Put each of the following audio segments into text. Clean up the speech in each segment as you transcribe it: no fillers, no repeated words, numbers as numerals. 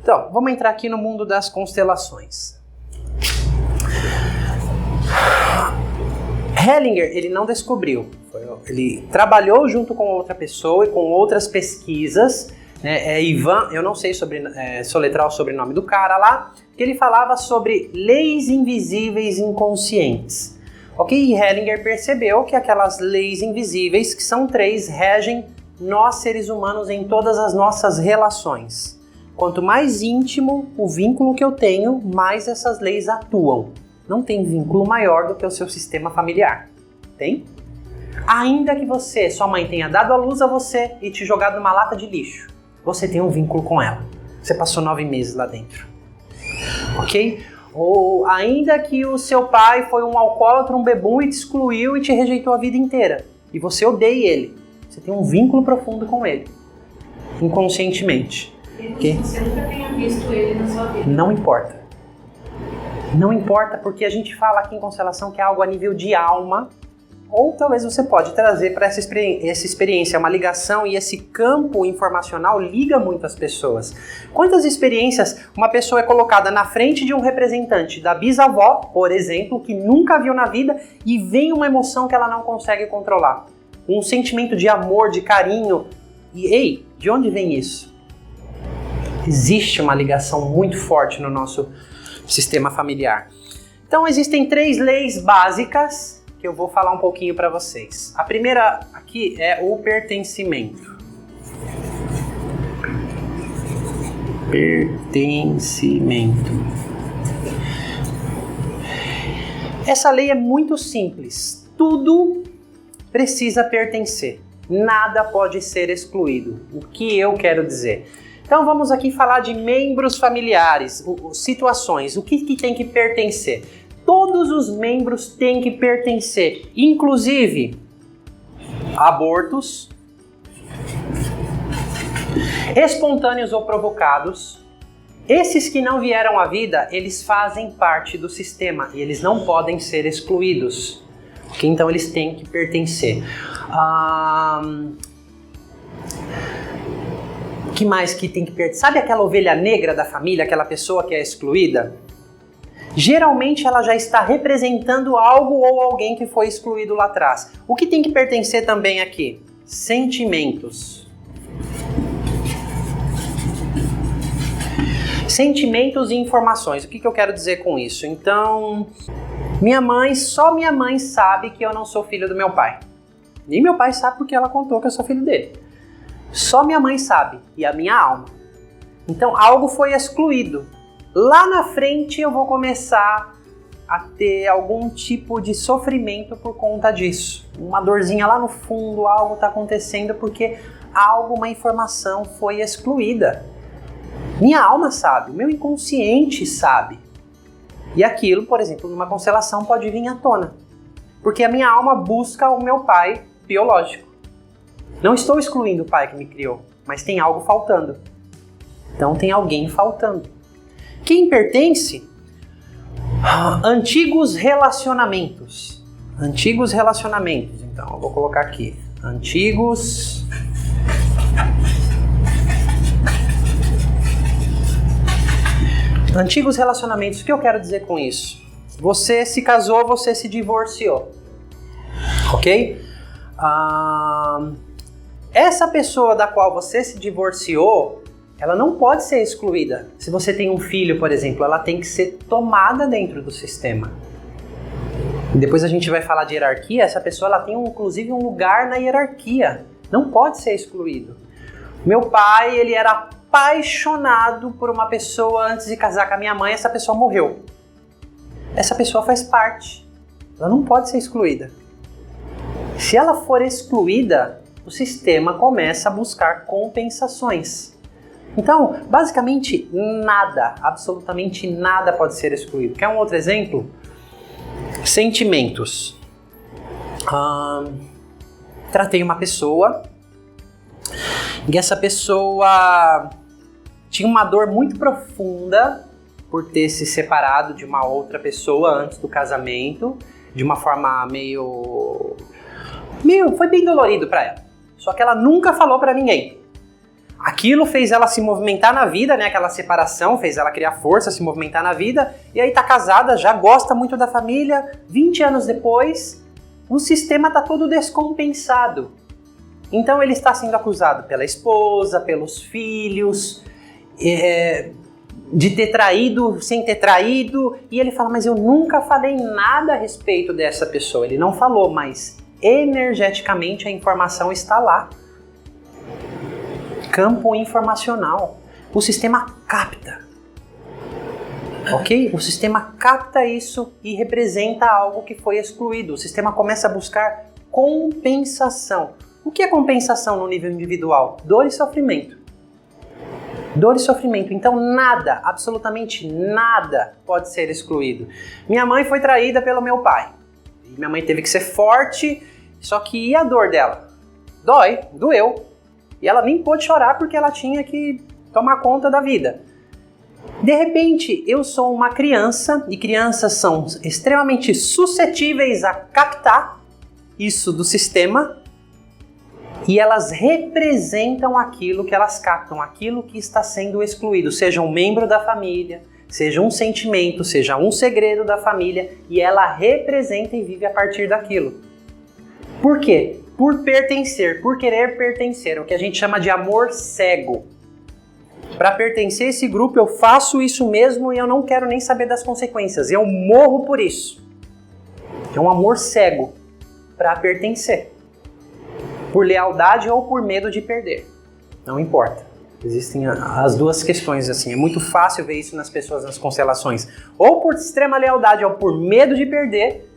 Então, vamos entrar aqui no mundo das constelações. Hellinger, ele não descobriu. Ele trabalhou junto com outra pessoa e com outras pesquisas, né? Ivan, eu não sei soletrar o sobrenome do cara lá, que ele falava sobre leis invisíveis inconscientes. Ok? E Hellinger percebeu que aquelas leis invisíveis, que são 3, regem nós seres humanos em todas as nossas relações. Quanto mais íntimo o vínculo que eu tenho, mais essas leis atuam. Não tem vínculo maior do que o seu sistema familiar. Tem? Ainda que sua mãe tenha dado a luz a você e te jogado numa lata de lixo, você tem um vínculo com ela. Você passou 9 meses lá dentro. Ok? Ou ainda que o seu pai foi um alcoólatra, um bebum e te excluiu e te rejeitou a vida inteira. E você odeia ele. Você tem um vínculo profundo com ele. Inconscientemente. Okay? Você nunca tenha visto ele na sua vida. Não importa. Não importa, porque a gente fala aqui em constelação que é algo a nível de alma, ou talvez você pode trazer para essa experiência uma ligação, e esse campo informacional liga muito as pessoas. Quantas experiências uma pessoa é colocada na frente de um representante da bisavó, por exemplo, que nunca viu na vida, e vem uma emoção que ela não consegue controlar. Um sentimento de amor, de carinho. E, ei, de onde vem isso? Existe uma ligação muito forte no nosso sistema familiar. Então existem 3 leis básicas que eu vou falar um pouquinho para vocês. A primeira aqui é o pertencimento. Pertencimento. Essa lei é muito simples. Tudo precisa pertencer. Nada pode ser excluído. O que eu quero dizer? Então vamos aqui falar de membros familiares, situações, o que tem que pertencer. Todos os membros têm que pertencer, inclusive abortos, espontâneos ou provocados. Esses que não vieram à vida, eles fazem parte do sistema e eles não podem ser excluídos. Okay? Então eles têm que pertencer. O que mais que tem que pertencer? Sabe aquela ovelha negra da família, aquela pessoa que é excluída? Geralmente ela já está representando algo ou alguém que foi excluído lá atrás. O que tem que pertencer também aqui? Sentimentos. Sentimentos e informações. O que eu quero dizer com isso? Então, só minha mãe sabe que eu não sou filho do meu pai. Nem meu pai sabe porque ela contou que eu sou filho dele. Só minha mãe sabe, e a minha alma. Então algo foi excluído. Lá na frente eu vou começar a ter algum tipo de sofrimento por conta disso. Uma dorzinha lá no fundo, algo está acontecendo porque uma informação foi excluída. Minha alma sabe, meu inconsciente sabe. E aquilo, por exemplo, numa constelação pode vir à tona. Porque a minha alma busca o meu pai biológico. Não estou excluindo o pai que me criou, mas tem algo faltando. Então tem alguém faltando. Quem pertence? Antigos relacionamentos. Antigos relacionamentos. Então eu vou colocar aqui. Antigos relacionamentos. O que eu quero dizer com isso? Você se casou, você se divorciou. Ok? Essa pessoa da qual você se divorciou, ela não pode ser excluída. Se você tem um filho, por exemplo, ela tem que ser tomada dentro do sistema. E depois a gente vai falar de hierarquia. Essa pessoa ela tem inclusive um lugar na hierarquia. Não pode ser excluído. Meu pai, ele era apaixonado por uma pessoa antes de casar com a minha mãe. Essa pessoa morreu. Essa pessoa faz parte. Ela não pode ser excluída. Se ela for excluída, o sistema começa a buscar compensações. Então, basicamente, nada, absolutamente nada pode ser excluído. Quer um outro exemplo? Sentimentos. Tratei uma pessoa e essa pessoa tinha uma dor muito profunda por ter se separado de uma outra pessoa antes do casamento, de uma forma foi bem dolorido para ela. Só que ela nunca falou para ninguém. Aquilo fez ela se movimentar na vida, né? Aquela separação fez ela criar força, se movimentar na vida. E aí tá casada, já gosta muito da família. 20 anos depois, o sistema tá todo descompensado. Então ele está sendo acusado pela esposa, pelos filhos, de ter traído sem ter traído. E ele fala, mas eu nunca falei nada a respeito dessa pessoa. Ele não falou, mas energeticamente a informação está lá. Campo informacional. O sistema capta. Ok? O sistema capta isso e representa algo que foi excluído. O sistema começa a buscar compensação. O que é compensação no nível individual? Dor e sofrimento. Dor e sofrimento. Então nada, absolutamente nada pode ser excluído. Minha mãe foi traída pelo meu pai. E minha mãe teve que ser forte, só que e a dor dela? Doeu. E ela nem pôde chorar porque ela tinha que tomar conta da vida. De repente, eu sou uma criança, e crianças são extremamente suscetíveis a captar isso do sistema, e elas representam aquilo que elas captam, aquilo que está sendo excluído, seja um membro da família, seja um sentimento, seja um segredo da família, e ela representa e vive a partir daquilo. Por quê? Por pertencer, por querer pertencer, o que a gente chama de amor cego. Para pertencer a esse grupo, eu faço isso mesmo e eu não quero nem saber das consequências. Eu morro por isso. É um amor cego para pertencer. Por lealdade ou por medo de perder. Não importa. Existem as duas questões assim. É muito fácil ver isso nas pessoas, nas constelações. Ou por extrema lealdade ou por medo de perder,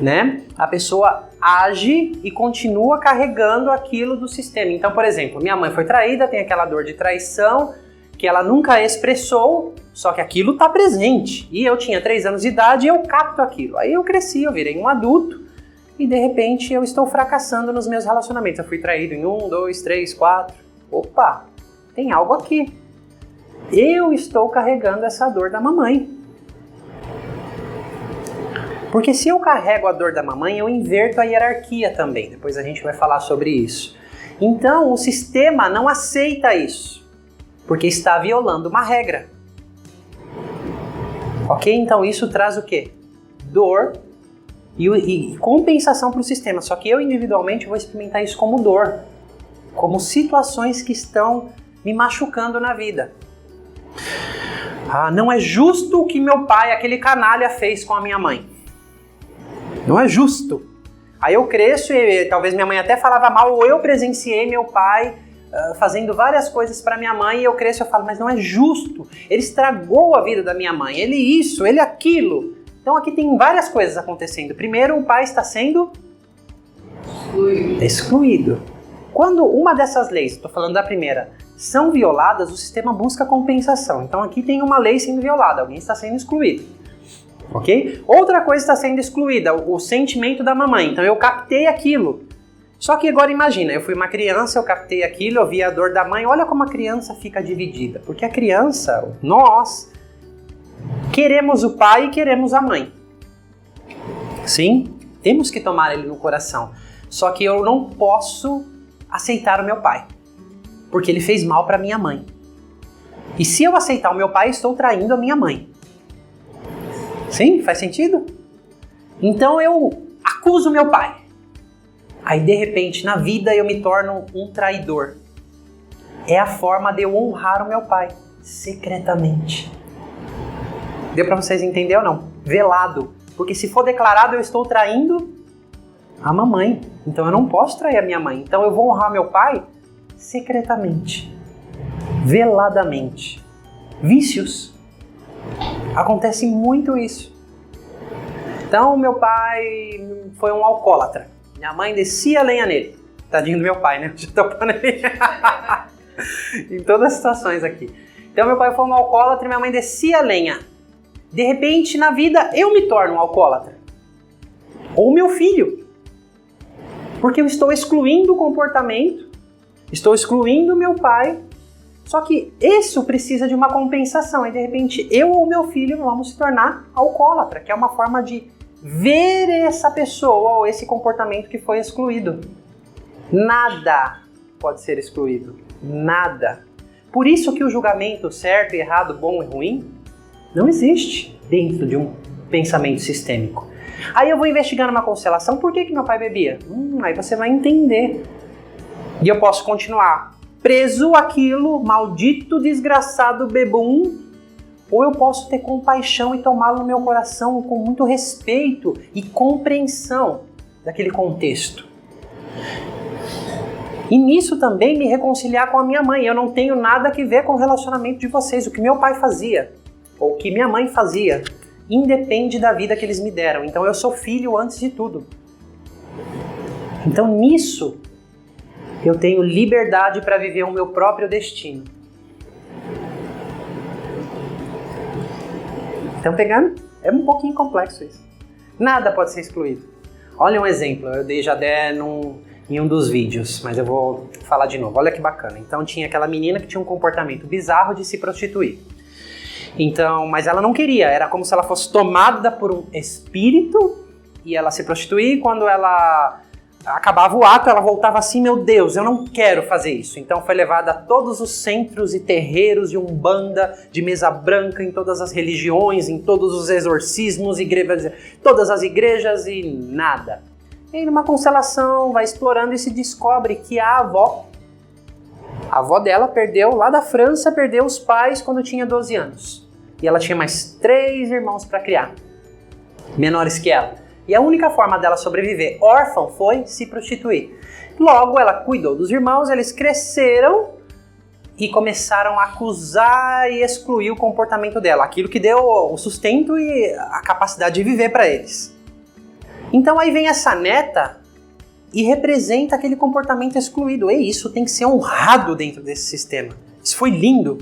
né? A pessoa age e continua carregando aquilo do sistema. Então, por exemplo, minha mãe foi traída, tem aquela dor de traição que ela nunca expressou, só que aquilo está presente. E eu tinha 3 anos de idade e eu capto aquilo. Aí eu cresci, eu virei um adulto e de repente eu estou fracassando nos meus relacionamentos. Eu fui traído em 1, 2, 3, 4. Opa, tem algo aqui. Eu estou carregando essa dor da mamãe. Porque se eu carrego a dor da mamãe, eu inverto a hierarquia também. Depois a gente vai falar sobre isso. Então, o sistema não aceita isso. Porque está violando uma regra. Ok? Então, isso traz o quê? Dor e compensação para o sistema. Só que eu, individualmente, vou experimentar isso como dor. Como situações que estão me machucando na vida. Não é justo o que meu pai, aquele canalha, fez com a minha mãe. Não é justo. Aí eu cresço e talvez minha mãe até falava mal, ou eu presenciei meu pai fazendo várias coisas para minha mãe e eu cresço e eu falo, mas não é justo. Ele estragou a vida da minha mãe, ele isso, ele aquilo. Então aqui tem várias coisas acontecendo. Primeiro, o pai está sendo excluído. Quando uma dessas leis, estou falando da primeira, são violadas, o sistema busca compensação. Então aqui tem uma lei sendo violada, alguém está sendo excluído. Ok? Outra coisa está sendo excluída, o sentimento da mamãe. Então eu captei aquilo. Só que agora imagina, eu fui uma criança, eu captei aquilo, eu vi a dor da mãe. Olha como a criança fica dividida. Porque a criança, nós, queremos o pai e queremos a mãe. Sim, temos que tomar ele no coração. Só que eu não posso aceitar o meu pai. Porque ele fez mal para minha mãe. E se eu aceitar o meu pai, estou traindo a minha mãe. Sim? Faz sentido? Então eu acuso meu pai. Aí de repente na vida eu me torno um traidor. É a forma de eu honrar o meu pai. Secretamente. Deu pra vocês entenderem ou não? Velado. Porque se for declarado eu estou traindo a mamãe. Então eu não posso trair a minha mãe. Então eu vou honrar meu pai secretamente. Veladamente. Vícios. Acontece muito isso. Então, meu pai foi um alcoólatra. Minha mãe descia a lenha nele. Tadinho do meu pai, né? Já tô pondo ele em todas as situações aqui. Então, meu pai foi um alcoólatra e minha mãe descia a lenha. De repente, na vida, eu me torno um alcoólatra. Ou meu filho. Porque eu estou excluindo o comportamento, estou excluindo meu pai. Só que isso precisa de uma compensação. E de repente eu ou meu filho vamos se tornar alcoólatra, que é uma forma de ver essa pessoa ou esse comportamento que foi excluído. Nada pode ser excluído. Nada. Por isso que o julgamento certo e errado, bom e ruim, não existe dentro de um pensamento sistêmico. Aí eu vou investigar numa constelação, por que meu pai bebia? Aí você vai entender. E eu posso continuar preso àquilo, maldito, desgraçado bebum, ou eu posso ter compaixão e tomá-lo no meu coração com muito respeito e compreensão daquele contexto. E nisso também me reconciliar com a minha mãe. Eu não tenho nada a ver com o relacionamento de vocês. O que meu pai fazia, ou o que minha mãe fazia, independe da vida que eles me deram. Então eu sou filho antes de tudo. Então nisso eu tenho liberdade para viver o meu próprio destino. Estão pegando? É um pouquinho complexo isso. Nada pode ser excluído. Olha um exemplo, eu dei já em um dos vídeos, mas eu vou falar de novo. Olha que bacana. Então tinha aquela menina que tinha um comportamento bizarro de se prostituir. Então, mas ela não queria, era como se ela fosse tomada por um espírito e ela se prostituía, e quando ela acabava o ato, ela voltava assim, meu Deus, eu não quero fazer isso. Então foi levada a todos os centros e terreiros de umbanda, de mesa branca, em todas as religiões, em todos os exorcismos, todas as igrejas e nada. E numa constelação vai explorando e se descobre que a avó dela perdeu, lá da França, perdeu os pais quando tinha 12 anos. E ela tinha mais 3 irmãos para criar, menores que ela. E a única forma dela sobreviver órfã foi se prostituir. Logo, ela cuidou dos irmãos, eles cresceram e começaram a acusar e excluir o comportamento dela, aquilo que deu o sustento e a capacidade de viver para eles. Então aí vem essa neta e representa aquele comportamento excluído. E isso tem que ser honrado dentro desse sistema. Isso foi lindo.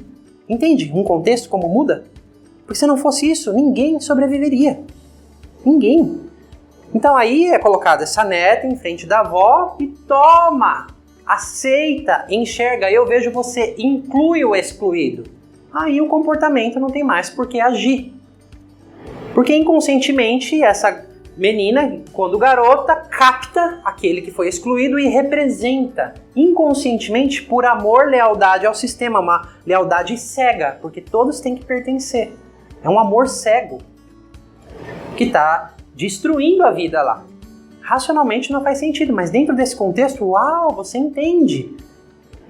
Entende? Um contexto como muda? Porque se não fosse isso, ninguém sobreviveria. Ninguém. Então aí é colocada essa neta em frente da avó e toma, aceita, enxerga, eu vejo você, inclui o excluído. Aí o comportamento não tem mais por que agir. Porque inconscientemente essa menina, quando garota, capta aquele que foi excluído e representa inconscientemente por amor, lealdade ao sistema, uma lealdade cega, porque todos têm que pertencer. É um amor cego que está destruindo a vida lá. Racionalmente não faz sentido, mas dentro desse contexto, uau, você entende.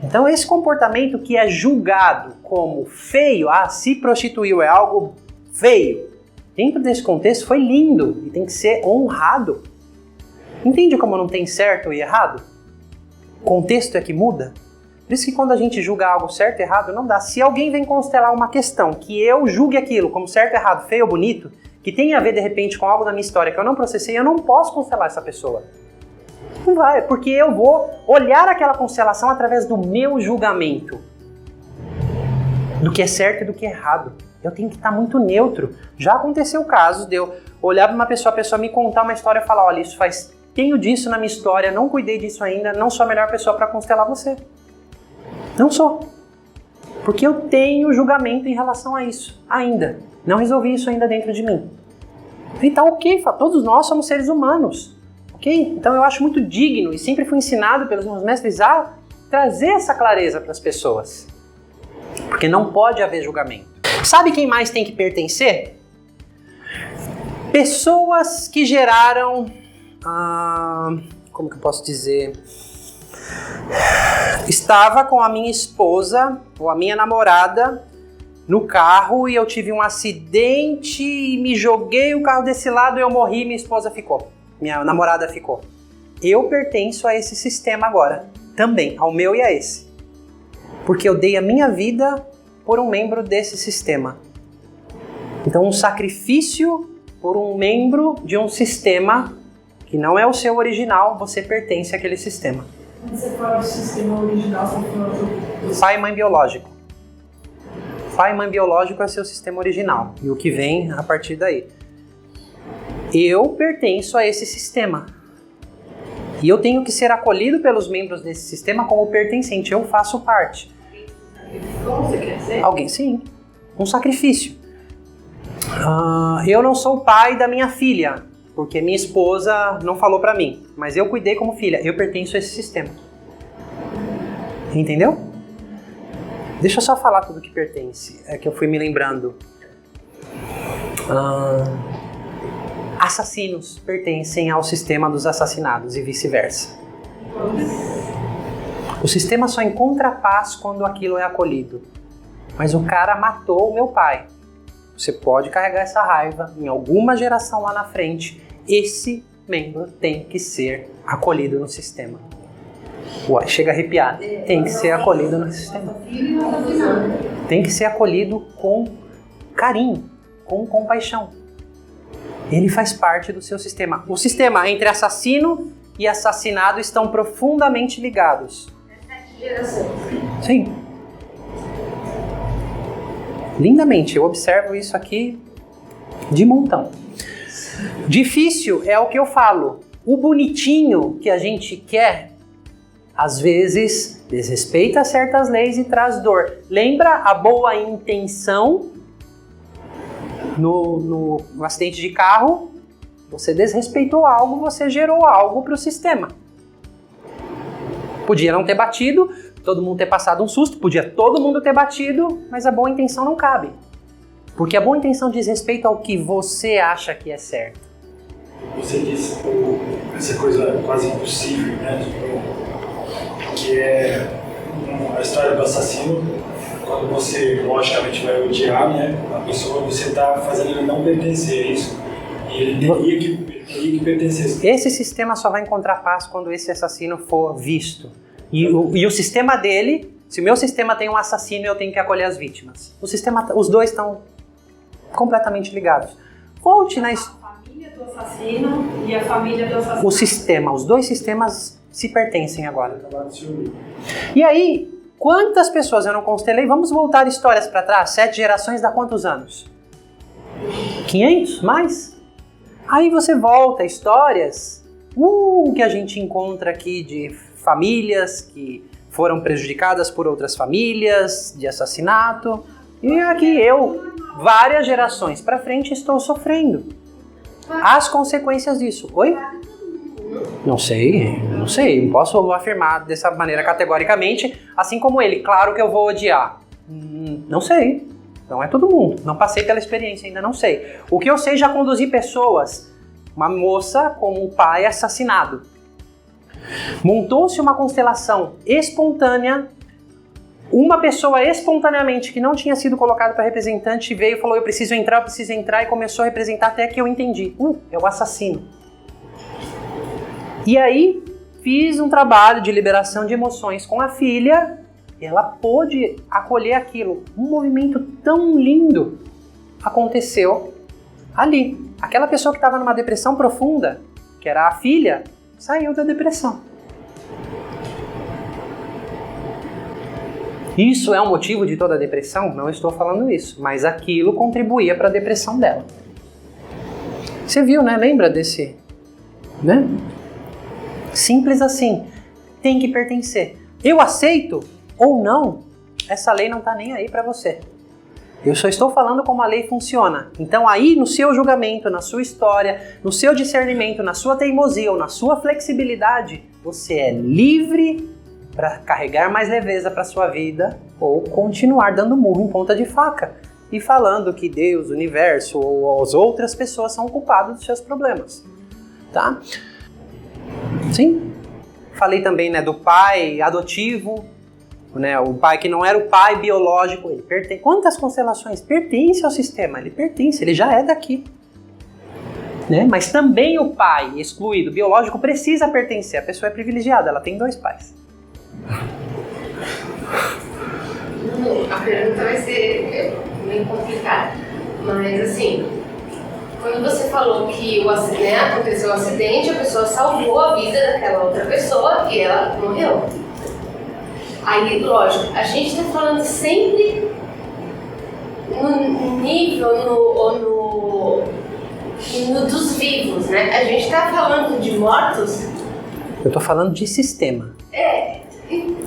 Então esse comportamento que é julgado como feio, se prostituiu é algo feio, dentro desse contexto foi lindo e tem que ser honrado. Entende como não tem certo e errado? O contexto é que muda. Por isso que quando a gente julga algo certo e errado, não dá. Se alguém vem constelar uma questão que eu julgue aquilo como certo, errado, feio ou bonito, que tem a ver de repente com algo da minha história que eu não processei, eu não posso constelar essa pessoa. Não vai, porque eu vou olhar aquela constelação através do meu julgamento. Do que é certo e do que é errado. Eu tenho que estar muito neutro. Já aconteceu o caso de eu olhar para uma pessoa, a pessoa me contar uma história e falar, olha, isso tenho disso na minha história, não cuidei disso ainda, não sou a melhor pessoa para constelar você. Não sou. Porque eu tenho julgamento em relação a isso ainda. Não resolvi isso ainda dentro de mim. Então, ok, todos nós somos seres humanos. Ok? Então eu acho muito digno e sempre fui ensinado pelos meus mestres a trazer essa clareza para as pessoas. Porque não pode haver julgamento. Sabe quem mais tem que pertencer? Pessoas que geraram... como que eu posso dizer? Estava com a minha esposa ou a minha namorada no carro e eu tive um acidente e me joguei o carro desse lado e eu morri e minha esposa ficou. Minha namorada ficou. Eu pertenço a esse sistema agora. Também, ao meu e a esse. Porque eu dei a minha vida por um membro desse sistema. Então um sacrifício por um membro de um sistema que não é o seu original, você pertence àquele sistema. Quando você fala do sistema original, você fala do... Pai e mãe biológico. Pai e mãe biológico é seu sistema original. E o que vem a partir daí. Eu pertenço a esse sistema. E eu tenho que ser acolhido pelos membros desse sistema como pertencente. Eu faço parte. Como você quer dizer? Alguém, sim. Um sacrifício. Eu não sou o pai da minha filha, porque minha esposa não falou pra mim. Mas eu cuidei como filha. Eu pertenço a esse sistema. Entendeu? Deixa eu só falar tudo que pertence, é que eu fui me lembrando. Assassinos pertencem ao sistema dos assassinados e vice-versa. O sistema só encontra paz quando aquilo é acolhido. Mas o cara matou o meu pai. Você pode carregar essa raiva em alguma geração lá na frente. Esse membro tem que ser acolhido no sistema. Ué, chega a arrepiar. Tem que ser acolhido no sistema. Tem que ser acolhido com carinho, com compaixão. Ele faz parte do seu sistema. O sistema entre assassino e assassinado estão profundamente ligados. Sim. Lindamente, eu observo isso aqui de montão. Difícil é o que eu falo. O bonitinho que a gente quer, às vezes, desrespeita certas leis e traz dor. Lembra a boa intenção no acidente de carro? Você desrespeitou algo, você gerou algo para o sistema. Podia não ter batido, todo mundo ter passado um susto, podia todo mundo ter batido, mas a boa intenção não cabe. Porque a boa intenção diz respeito ao que você acha que é certo. Você disse essa coisa quase impossível, né? Que é a história do assassino. Quando você, logicamente, vai odiar, né, a pessoa, você está fazendo ele não pertencer a isso. E ele teria que pertencer. Esse sistema só vai encontrar paz quando esse assassino for visto. E o sistema dele, se o meu sistema tem um assassino, eu tenho que acolher as vítimas. Os dois estão completamente ligados. Volte na história. A família do assassino e a família do assassino. O sistema, os dois sistemas se pertencem agora. E aí, quantas pessoas eu não constelei? Vamos voltar histórias para trás. 7 gerações dá quantos anos? 500? Mais? Aí você volta histórias que a gente encontra aqui de famílias que foram prejudicadas por outras famílias, de assassinato. E aqui eu, várias gerações para frente, estou sofrendo as consequências disso. Oi? Não sei, não posso afirmar dessa maneira categoricamente, assim como ele. Claro que eu vou odiar. Não sei, não é todo mundo, não passei pela experiência ainda, não sei. O que eu sei, já conduzi pessoas, uma moça com um pai assassinado. Montou-se uma constelação espontânea, uma pessoa espontaneamente que não tinha sido colocada para representante veio e falou: eu preciso entrar, e começou a representar até que eu entendi. É o assassino. E aí, fiz um trabalho de liberação de emoções com a filha, e ela pôde acolher aquilo. Um movimento tão lindo aconteceu ali. Aquela pessoa que estava numa depressão profunda, que era a filha, saiu da depressão. Isso é um motivo de toda a depressão? Não estou falando isso, mas aquilo contribuía para a depressão dela. Você viu, né? Lembra desse, né? Simples assim. Tem que pertencer. Eu aceito ou não, essa lei não está nem aí para você. Eu só estou falando como a lei funciona. Então aí, no seu julgamento, na sua história, no seu discernimento, na sua teimosia ou na sua flexibilidade, você é livre para carregar mais leveza para sua vida ou continuar dando murro em ponta de faca e falando que Deus, o universo ou as outras pessoas são culpados dos seus problemas. Tá? Sim. Falei também, né, do pai adotivo, né, o pai que não era o pai biológico. Ele pertence. Quantas constelações? Pertence ao sistema, ele pertence, ele já é daqui. Né? Mas também o pai excluído, biológico, precisa pertencer. A pessoa é privilegiada, ela tem 2 pais. A pergunta vai ser meio complicada, mas assim, quando você falou que aconteceu o acidente, a pessoa salvou a vida daquela outra pessoa e ela morreu. Aí, lógico, a gente está falando sempre no nível, no dos vivos, né? A gente está falando de mortos. Eu estou falando de sistema.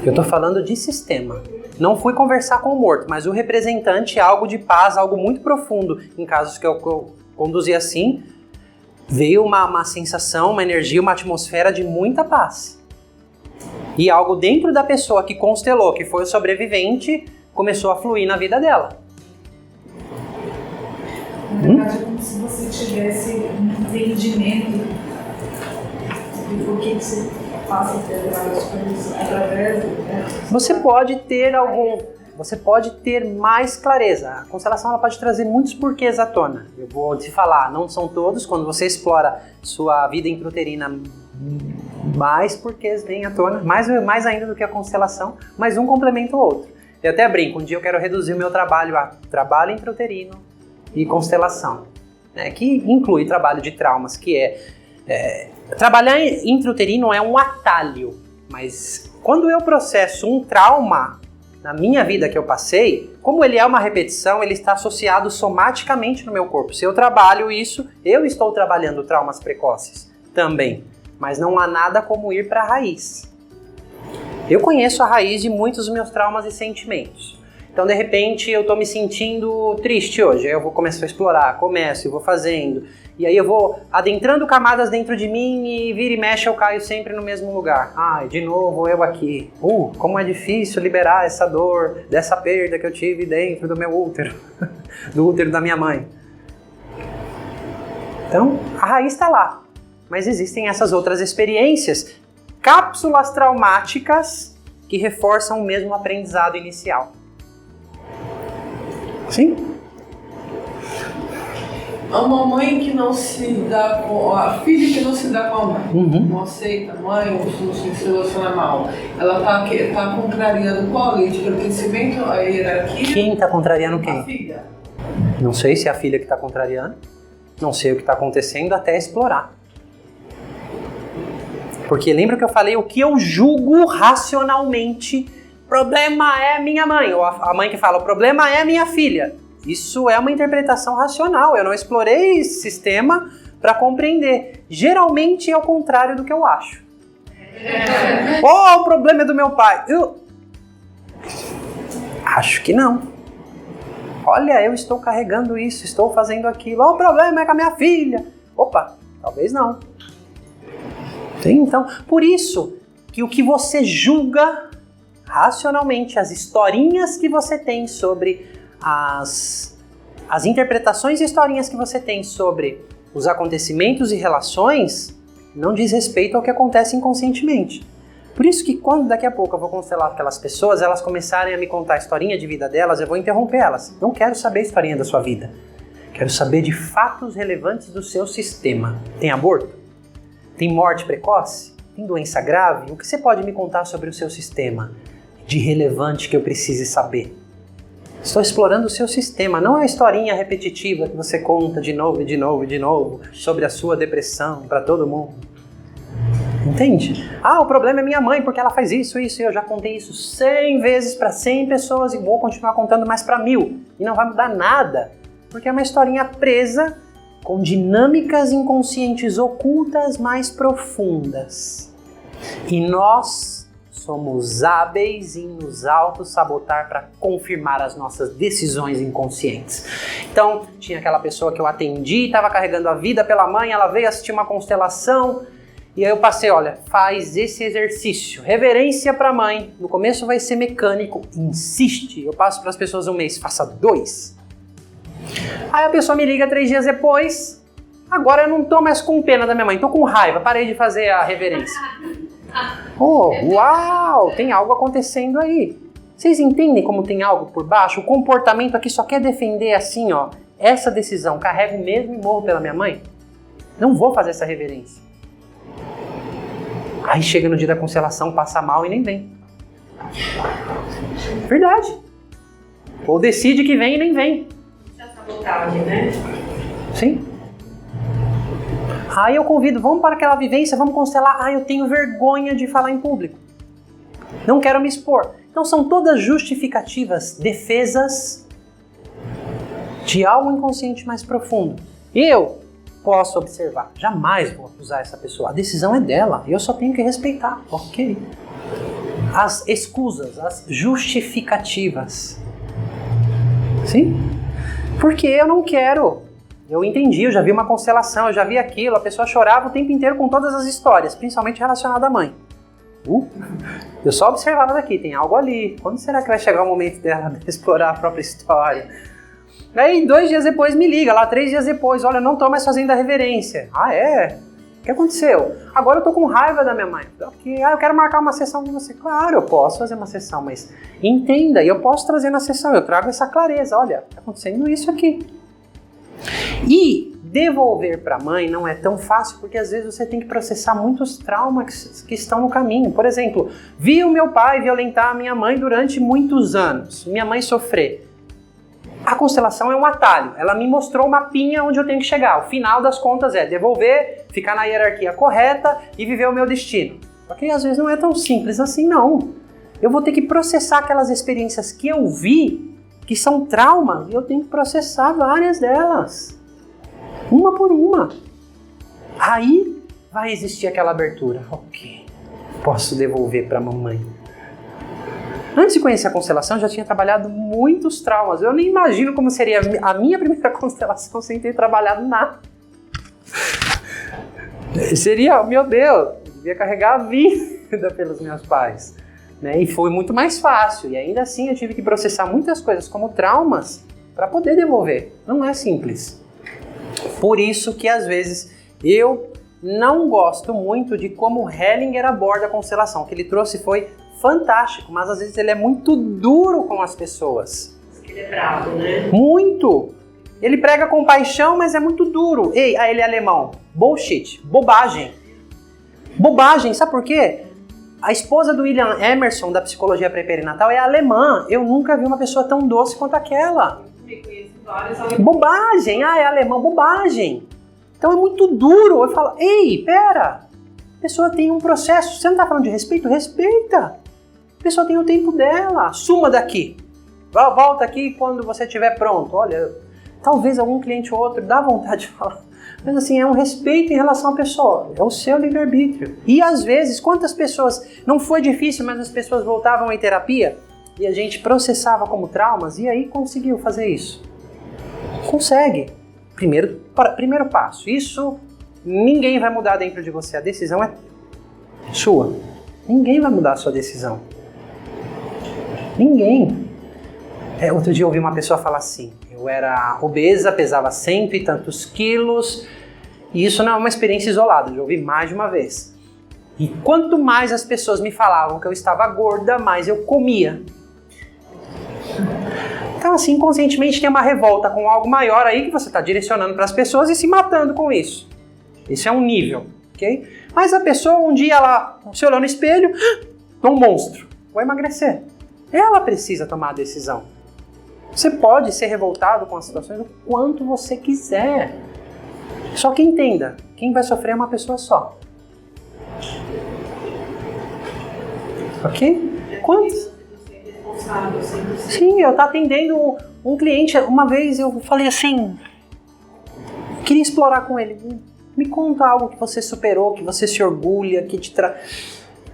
Eu estou falando de sistema. Não fui conversar com o morto, mas o representante é algo de paz, algo muito profundo. Em casos que eu conduzi assim, veio uma sensação, uma energia, uma atmosfera de muita paz. E algo dentro da pessoa que constelou, que foi o sobrevivente, começou a fluir na vida dela. Na verdade, é como se você tivesse um entendimento de por que você passa a ter as coisas através do... Você pode ter mais clareza. A constelação ela pode trazer muitos porquês à tona. Eu vou te falar, não são todos. Quando você explora sua vida intrauterina, mais porquês vêm à tona, mais ainda do que a constelação, mas um complementa o outro. Eu até brinco, um dia eu quero reduzir o meu trabalho a trabalho intrauterino e constelação, né, que inclui trabalho de traumas, que trabalhar intrauterino é um atalho, mas quando eu processo um trauma na minha vida que eu passei, como ele é uma repetição, ele está associado somaticamente no meu corpo. Se eu trabalho isso, eu estou trabalhando traumas precoces também, mas não há nada como ir para a raiz. Eu conheço a raiz de muitos dos meus traumas e sentimentos. Então, de repente, eu estou me sentindo triste hoje. Aí eu vou começar a explorar, começo e vou fazendo. E aí eu vou adentrando camadas dentro de mim e vira e mexe eu caio sempre no mesmo lugar. Ai, de novo eu aqui. Como é difícil liberar essa dor, dessa perda que eu tive dentro do meu útero. Do útero da minha mãe. Então, a raiz está lá. Mas existem essas outras experiências, cápsulas traumáticas que reforçam o mesmo aprendizado inicial. Sim? Uma mãe que não se dá com... A filha que não se dá com a mãe. Não aceita a mãe, ou se relaciona mal. Ela tá contrariando qual lei de pertencimento, a hierarquia? Quem está contrariando quem? A filha. Não sei se é a filha que está contrariando. Não sei o que está acontecendo até explorar. Porque lembra que eu falei o que eu julgo racionalmente? Problema é minha mãe. Ou a mãe que fala, o problema é minha filha. Isso é uma interpretação racional. Eu não explorei esse sistema para compreender. Geralmente é o contrário do que eu acho. O problema é do meu pai. Eu acho que não. Olha, eu estou carregando isso, estou fazendo aquilo. O problema é com a minha filha. Opa, talvez não. Sim, então, por isso que o que você julga racionalmente, as historinhas que você tem sobre as interpretações e historinhas que você tem sobre os acontecimentos e relações não diz respeito ao que acontece inconscientemente. Por isso que quando daqui a pouco eu vou constelar aquelas pessoas, elas começarem a me contar a historinha de vida delas, eu vou interromper elas. Não quero saber a historinha da sua vida. Quero saber de fatos relevantes do seu sistema. Tem aborto? Tem morte precoce? Tem doença grave? O que você pode me contar sobre o seu sistema de relevante que eu precise saber? Estou explorando o seu sistema, não a historinha repetitiva que você conta de novo e de novo e de novo sobre a sua depressão para todo mundo. Entende? O problema é minha mãe porque ela faz isso, e eu já contei isso 100 vezes para 100 pessoas e vou continuar contando mais para 1000. E não vai mudar nada, porque é uma historinha presa com dinâmicas inconscientes ocultas mais profundas. E nós somos hábeis em nos auto-sabotar para confirmar as nossas decisões inconscientes. Então, tinha aquela pessoa que eu atendi, estava carregando a vida pela mãe, ela veio assistir uma constelação, e aí eu passei, olha, faz esse exercício, reverência para a mãe. No começo vai ser mecânico, insiste. Eu passo para as pessoas um mês, faça 2. Aí a pessoa me liga 3 dias depois, agora eu não estou mais com pena da minha mãe, estou com raiva, parei de fazer a reverência. Uau, tem algo acontecendo aí. Vocês entendem como tem algo por baixo? O comportamento aqui só quer defender assim, ó, essa decisão, carrego mesmo e morro pela minha mãe? Não vou fazer essa reverência. Aí chega no dia da constelação, passa mal e nem vem. Verdade. Ou decide que vem e nem vem. Essa sabotagem, né? Sim. Aí eu convido, vamos para aquela vivência, vamos constelar. Eu tenho vergonha de falar em público. Não quero me expor. Então são todas justificativas, defesas de algo inconsciente mais profundo. Eu posso observar, jamais vou acusar essa pessoa. A decisão é dela, eu só tenho que respeitar, ok? As escusas, as justificativas. Sim? Porque eu não quero. Eu entendi, eu já vi uma constelação, eu já vi aquilo, a pessoa chorava o tempo inteiro com todas as histórias, principalmente relacionada à mãe. Eu só observava daqui, tem algo ali. Quando será que vai chegar o momento dela de explorar a própria história? Aí 2 dias depois me liga, lá 3 dias depois, olha, eu não tô mais fazendo a reverência. Ah, é? O que aconteceu? Agora eu tô com raiva da minha mãe. Ok, eu quero marcar uma sessão com você. Claro, eu posso fazer uma sessão, mas entenda, e eu posso trazer na sessão, eu trago essa clareza. Olha, tá acontecendo isso aqui. E devolver para a mãe não é tão fácil, porque às vezes você tem que processar muitos traumas que estão no caminho. Por exemplo, vi o meu pai violentar a minha mãe durante muitos anos, minha mãe sofrer. A constelação é um atalho, ela me mostrou uma mapinha onde eu tenho que chegar. O final das contas é devolver, ficar na hierarquia correta e viver o meu destino. Porque às vezes não é tão simples assim, não. Eu vou ter que processar aquelas experiências que eu vi, que são traumas, e eu tenho que processar várias delas. Uma por uma. Aí vai existir aquela abertura. Ok, posso devolver para a mamãe. Antes de conhecer a constelação, eu já tinha trabalhado muitos traumas. Eu nem imagino como seria a minha primeira constelação sem ter trabalhado nada. Seria, meu Deus, eu devia carregar a vida pelos meus pais. Né? E foi muito mais fácil. E ainda assim eu tive que processar muitas coisas como traumas para poder devolver. Não é simples. Por isso que às vezes eu não gosto muito de como Hellinger aborda a constelação. O que ele trouxe foi fantástico, mas às vezes ele é muito duro com as pessoas. Ele é bravo, né? Muito! Ele prega com paixão, mas é muito duro. Ei, ele é alemão. Bullshit. Bobagem. Bobagem, sabe por quê? A esposa do William Emerson, da psicologia pré-perinatal, é alemã. Eu nunca vi uma pessoa tão doce quanto aquela. Bobagem. É alemão. Bobagem. Então é muito duro. Eu falo, ei, pera. A pessoa tem um processo. Você não está falando de respeito? Respeita. A pessoa tem o tempo dela. Suma daqui. Volta aqui quando você estiver pronto. Olha, talvez algum cliente ou outro dá vontade de falar. Mas assim, é um respeito em relação à pessoa. É o seu livre-arbítrio. E às vezes, quantas pessoas... Não foi difícil, mas as pessoas voltavam em terapia e a gente processava como traumas e aí conseguiu fazer isso. Consegue. Primeiro passo. Isso ninguém vai mudar dentro de você. A decisão é sua. Ninguém vai mudar a sua decisão. Ninguém. Outro dia eu ouvi uma pessoa falar assim, eu era obesa, pesava 100 e tantos quilos, e isso não é uma experiência isolada, eu já ouvi mais de uma vez. E quanto mais as pessoas me falavam que eu estava gorda, mais eu comia. Então assim, inconscientemente tem uma revolta com algo maior aí que você está direcionando para as pessoas e se matando com isso. Esse é um nível, ok? Mas a pessoa um dia ela se olhou no espelho, um monstro, vou emagrecer. Ela precisa tomar a decisão. Você pode ser revoltado com as situações o quanto você quiser. Só que entenda, quem vai sofrer é uma pessoa só. Ok? Quantos? Sim, eu estava atendendo um cliente, uma vez eu falei assim, queria explorar com ele. Me conta algo que você superou, que você se orgulha, que te traz...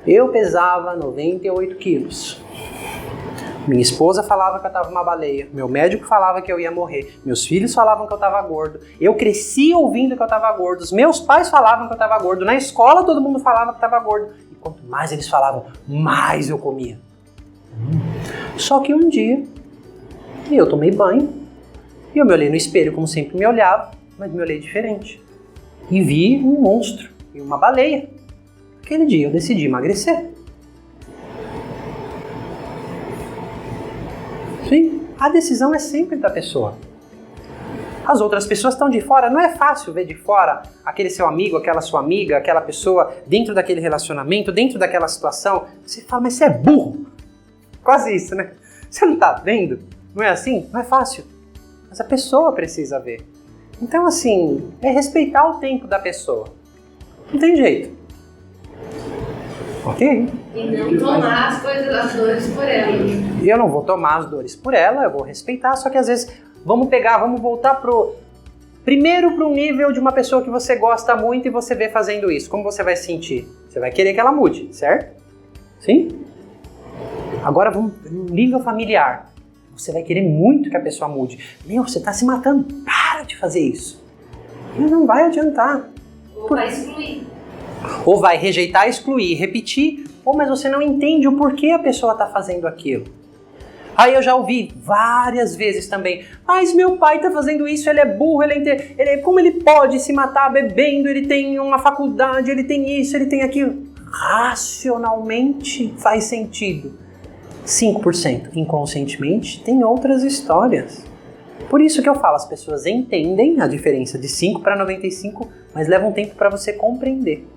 Eu pesava 98 quilos. Minha esposa falava que eu estava uma baleia. Meu médico falava que eu ia morrer. Meus filhos falavam que eu estava gordo. Eu cresci ouvindo que eu estava gordo. Os meus pais falavam que eu estava gordo. Na escola todo mundo falava que estava gordo. E quanto mais eles falavam, mais eu comia. Só que um dia, eu tomei banho. E eu me olhei no espelho como sempre me olhava. Mas me olhei diferente. E vi um monstro e uma baleia. Aquele dia eu decidi emagrecer. Sim, a decisão é sempre da pessoa. As outras pessoas estão de fora, não é fácil ver de fora aquele seu amigo, aquela sua amiga, aquela pessoa dentro daquele relacionamento, dentro daquela situação. Você fala, mas você é burro. Quase isso, né? Você não está vendo? Não é assim? Não é fácil. Mas a pessoa precisa ver. Então, assim, é respeitar o tempo da pessoa. Não tem jeito. Ok? E não tomar as dores por ela. Eu não vou tomar as dores por ela, eu vou respeitar, só que às vezes vamos voltar primeiro para um nível de uma pessoa que você gosta muito e você vê fazendo isso. Como você vai se sentir? Você vai querer que ela mude, certo? Sim? Agora vamos no nível familiar. Você vai querer muito que a pessoa mude. Meu, você está se matando, para de fazer isso. Mas não vai adiantar. Ou vai excluir. Ou vai rejeitar, excluir, repetir Ou mas você não entende o porquê a pessoa está fazendo aquilo. Aí eu já ouvi várias vezes também, mas meu pai tá fazendo isso, ele é burro, como ele pode se matar bebendo, ele tem uma faculdade, ele tem isso, ele tem aquilo. Racionalmente faz sentido. 5%. Inconscientemente tem outras histórias. Por isso que eu falo, as pessoas entendem a diferença de 5 para 95, mas leva um tempo para você compreender.